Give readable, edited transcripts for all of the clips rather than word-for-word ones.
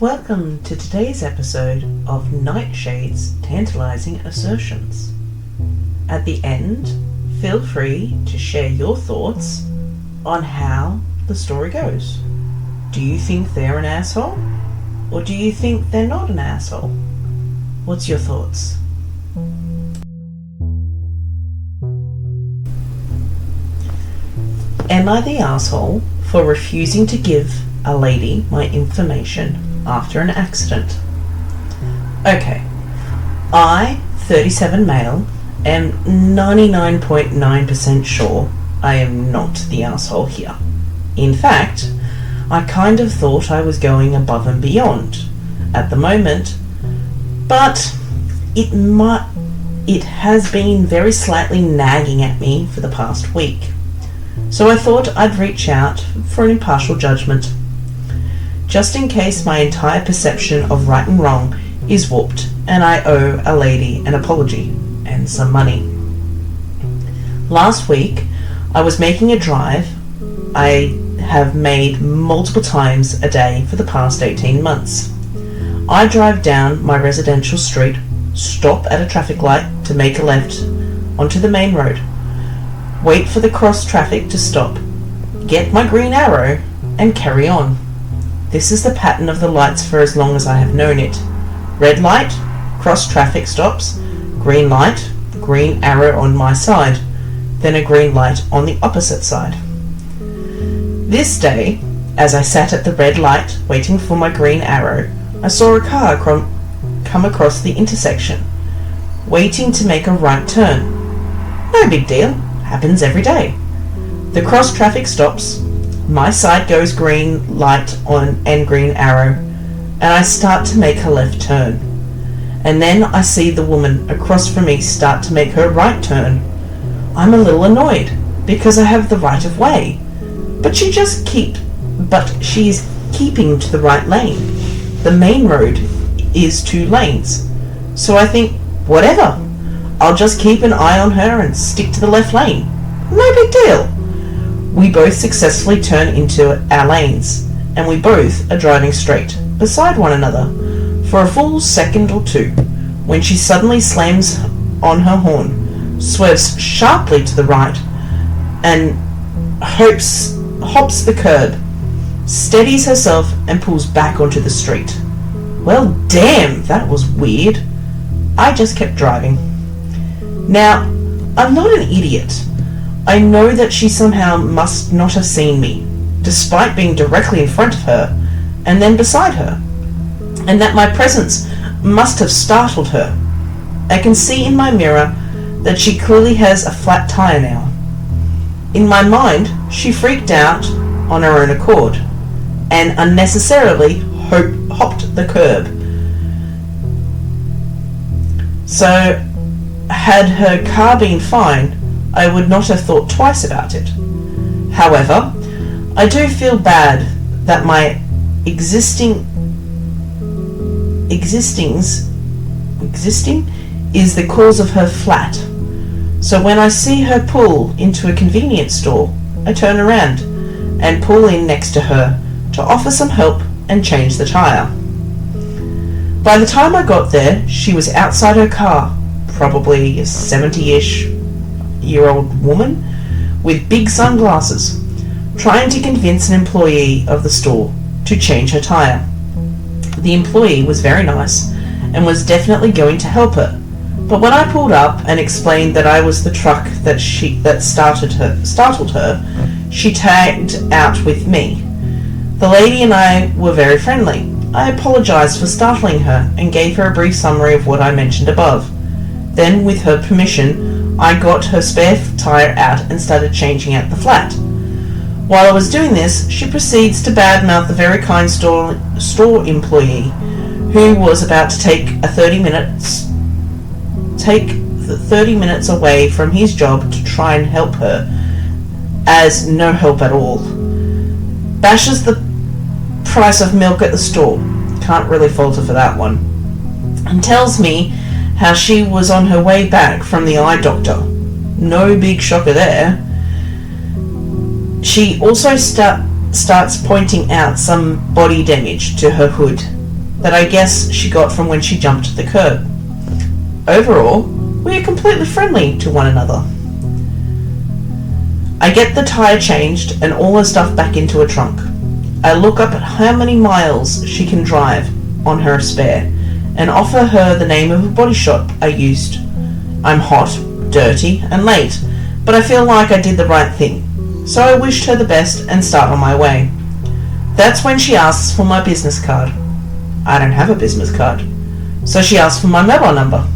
Welcome to today's episode of Nightshade's Tantalizing Assertions. At the end, feel free to share your thoughts on how the story goes. Do you think they're an asshole? Or do you think they're not an asshole? What's your thoughts? Am I the asshole for refusing to give a lady my information after an accident? Okay, I, 37 male, am 99.9% sure I am not the asshole here. In fact, I kind of thought I was going above and beyond at the moment, but it has been very slightly nagging at me for the past week. So I thought I'd reach out for an impartial judgment, just in case my entire perception of right and wrong is warped and I owe a lady an apology and some money. Last week, I was making a drive I have made multiple times a day for the past 18 months. I drive down my residential street, stop at a traffic light to make a left onto the main road, wait for the cross traffic to stop, get my green arrow, and carry on. This is the pattern of the lights for as long as I have known it. Red light, cross traffic stops, green light, green arrow on my side, then a green light on the opposite side. This day, as I sat at the red light waiting for my green arrow, I saw a car come across the intersection, waiting to make a right turn. No big deal. Happens every day. The cross traffic stops, my side goes green light on and green arrow, and I start to make a left turn. And then I see the woman across from me start to make her right turn. I'm a little annoyed because I have the right of way, but she's keeping to the right lane. The main road is 2 lanes, so I think, whatever. I'll just keep an eye on her and stick to the left lane. No big deal. We both successfully turn into our lanes, and we both are driving straight beside one another for a full second or two, when she suddenly slams on her horn, swerves sharply to the right, and hops the curb, steadies herself, and pulls back onto the street. Well, damn, that was weird. I just kept driving. Now, I'm not an idiot. I know that she somehow must not have seen me, despite being directly in front of her and then beside her, and that my presence must have startled her. I can see in my mirror that she clearly has a flat tire now. In my mind, she freaked out on her own accord and unnecessarily hopped the curb. So, had her car been fine, I would not have thought twice about it. However, I do feel bad that my existing is the cause of her flat. So when I see her pull into a convenience store, I turn around and pull in next to her to offer some help and change the tire. By the time I got there, she was outside her car, probably a 70-ish year old woman with big sunglasses, trying to convince an employee of the store to change her tire. The employee was very nice and was definitely going to help her, but when I pulled up and explained that I was the truck that startled her, she tagged out with me. The lady and I were very friendly. I apologized for startling her and gave her a brief summary of what I mentioned above. Then, with her permission, I got her spare tire out and started changing out the flat. While I was doing this, she proceeds to badmouth the very kind store employee who was about to take 30 minutes away from his job to try and help her, as no help at all. Bashes the price of milk at the store, can't really fault her for that one, and tells me how she was on her way back from the eye doctor. No big shocker there. She also starts pointing out some body damage to her hood that I guess she got from when she jumped the curb. Overall, we are completely friendly to one another. I get the tyre changed and all her stuff back into her trunk. I look up at how many miles she can drive on her spare and offer her the name of a body shop I used. I'm hot, dirty, and late, but I feel like I did the right thing, so I wished her the best and start on my way. That's when she asks for my business card. I don't have a business card, so she asks for my mobile number.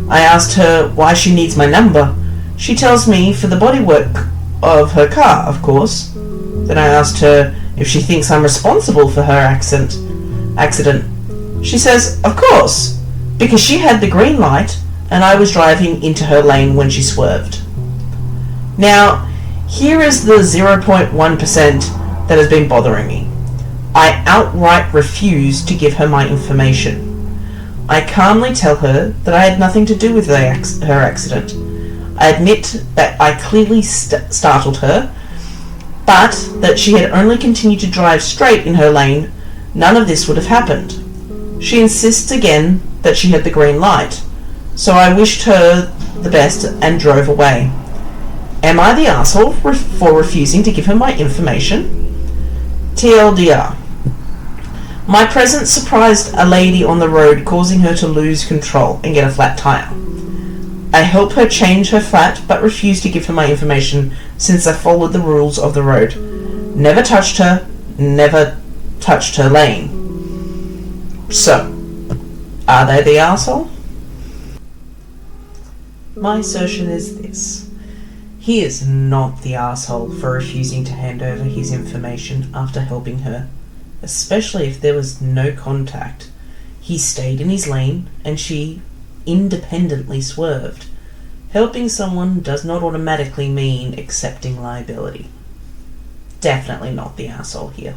I asked her why she needs my number. She tells me for the bodywork of her car, of course. Then I asked her if she thinks I'm responsible for her accident. She says, of course, because she had the green light and I was driving into her lane when she swerved. Now, here is the 0.1% that has been bothering me. I outright refuse to give her my information. I calmly tell her that I had nothing to do with her accident. I admit that I clearly startled her, but that she had only continued to drive straight in her lane, none of this would have happened. She insists again that she had the green light, so I wished her the best and drove away. Am I the arsehole for refusing to give her my information? TLDR. My presence surprised a lady on the road, causing her to lose control and get a flat tyre. I help her change her flat, but refuse to give her my information since I followed the rules of the road. Never touched her, never touched her lane. So, are they the arsehole? My assertion is this. He is not the arsehole for refusing to hand over his information after helping her, especially if there was no contact. He stayed in his lane and she independently swerved. Helping someone does not automatically mean accepting liability. Definitely not the arsehole here.